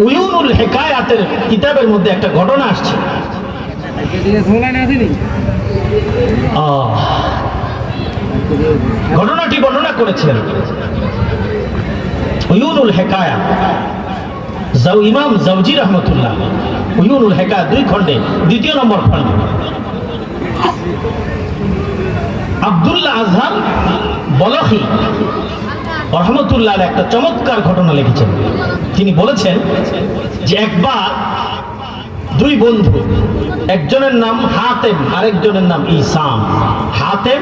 উয়ুনুল হিকায়াতের কিতাবের মধ্যে একটা ঘটনা আসছে। ঘটনাটি বর্ণনা করেছেন উয়ুনুল হিকায়া ইমাম জাওজি রহমতুল্লাহ। উয়ুনুল হিকায়া 2 খণ্ডে 2 নম্বর খণ্ড। আব্দুল্লাহ আজহার বলখি রহমতুল্লাহ একটা চমৎকার ঘটনা লিখেছেন। তিনি বলেছেন যে একবার 2 বন্ধু, একজনের নাম হাতেম আরেকজনের নাম ইসাম। হাতেম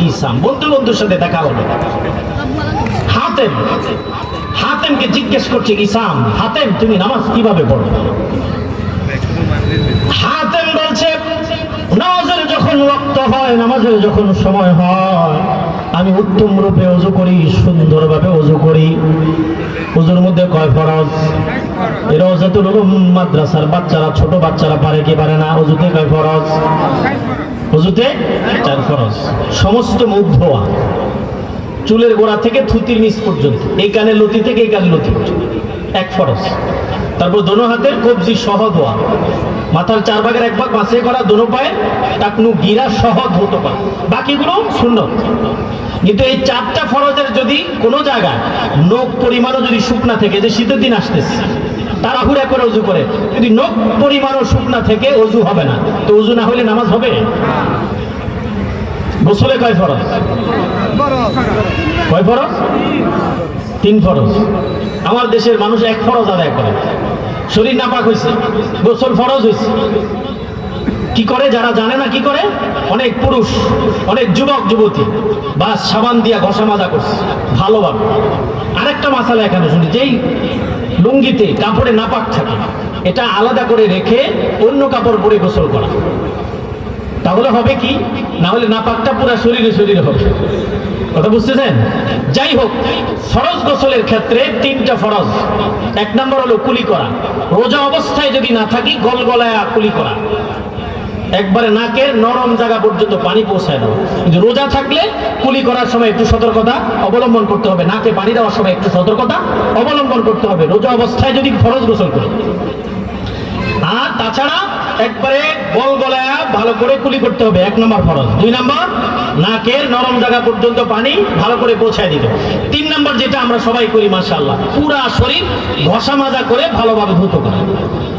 ইসাম বন্ধুর সাথে দেখা হলো। হাতেমকে জিজ্ঞেস করছে ইসাম, হাতেম তুমি নামাজ কিভাবে পড়ো? হাতেম বলছে নামাজের যখন ওয়াক্ত হয়, নামাজের যখন সময় হয়, আমি উত্তম রূপে ওযু করি, সুন্দরভাবে ওযু করি। ওযুর মধ্যে কয় ফরজ? এর ওযুতুল উলুম মাদ্রাসার বাচ্চারা, ছোট বাচ্চারা পারে কি পারে না? ওযুতে কয় ফরজ? ওযুতে 4 ফরজ। সমস্ত মুখ ধোয়া, চুলের গোড়া থেকে থুতির নিচ পর্যন্ত, এই কানের লতি থেকে এই কানের লতি পর্যন্ত 1 ফরজ। তারপর দোনো হাতের কবজি সহ ধোয়া, মাথার 4 ভাগের 1 ভাগ মাসে করা, দোনো পায়ে টাকনু গিরা সহ ধুতে পারে, বাকিগুলো সুন্নত। কিন্তু এই 4টা ফরজের যদি কোনো জায়গায় নখ পরিমাণও যদি শুকনা থেকে, যে শীতের দিন আসতেছে তাড়াহুড়া করে ওযু করে, যদি নখ পরিমাণও শুকনা থেকে ওযু হবে না, তো ওযু না হলে নামাজ হবে? গোসলে কয় ফরজ? কয় ফরজ? 3 ফরজ। আমার দেশের মানুষ 1 ফরজ আদায় করে। শরীর নাপাক হয়েছে, গোসল ফরজ হয়েছে, কি করে? যারা জানে না কি করে, অনেক পুরুষ, অনেক যুবক যুবতী বাস সাবান দিয়া ঘষা মাজা করছে ভালোভাবে। আরেকটা মাসালা এখানে শুনি, যেই লুঙ্গিতে কাপড়ে নাপাক থাকে এটা আলাদা করে রেখে অন্য কাপড় পরে গোসল করা, তাহলে হবে কি? না হলে নাপাকটা পুরো শরীরে হবে। কথা বুঝতেছেন? যাই হোক, ফরজ গোসলের ক্ষেত্রে 3টা ফরজ। 1 নম্বর হলো কুলি করা। রোজা অবস্থায় যদি না থাকি গলগলায় কুলি করা, একবারে নাকের নরম জায়গা পর্যন্ত পানি পৌঁছায় দেওয়া। কিন্তু রোজা থাকলে কুলি করার সময় একটু সতর্কতা অবলম্বন করতে হবে, নাকে পানি দেওয়ার সময় একটু সতর্কতা অবলম্বন করতে হবে রোজা অবস্থায় যদি ফরজ গোসল করে। আর তাছাড়া একবারে গলগলায় ভালো করে কুলি করতে হবে, 1 নম্বর ফরজ। 2 নম্বর নাকের নরম জায়গা পর্যন্ত পানি ভালো করে পৌঁছায় দিতে। 3 নম্বর যেটা আমরা সবাই করি মাশাআল্লাহ, পুরা শরীর ঘষা মাজা করে ভালোভাবে ধুত করা।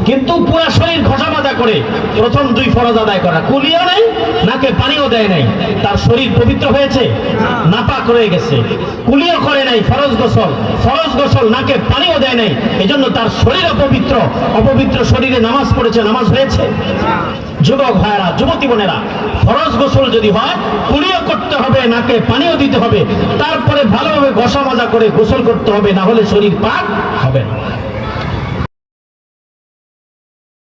কিন্তু পুরা শরীর ঘষা মাজা করে প্রথম 2 ফরজ আদায় করা, কুলিও নাই, নাকে পানিও দেয় নাই, তার শরীর পবিত্র হয়েছে? নাপাক হয়ে গেছে। কুলিও করে নাই, ফরজ গোসল, নাকে পানিও দেয় নাই, এজন্য তার শরীর অপবিত্র। অপবিত্র শরীরে নামাজ পড়েছে, নামাজ হয়েছে? যুবক ভাইরা, যুবতী বোনেরা, ফরজ গোসল যদি হয় কুলিও করতে হবে, নাকে পানিও দিতে হবে, তারপরে ভালোভাবে ঘষা মাজা করে গোসল করতে হবে, না হলে শরীর পাক হবে না।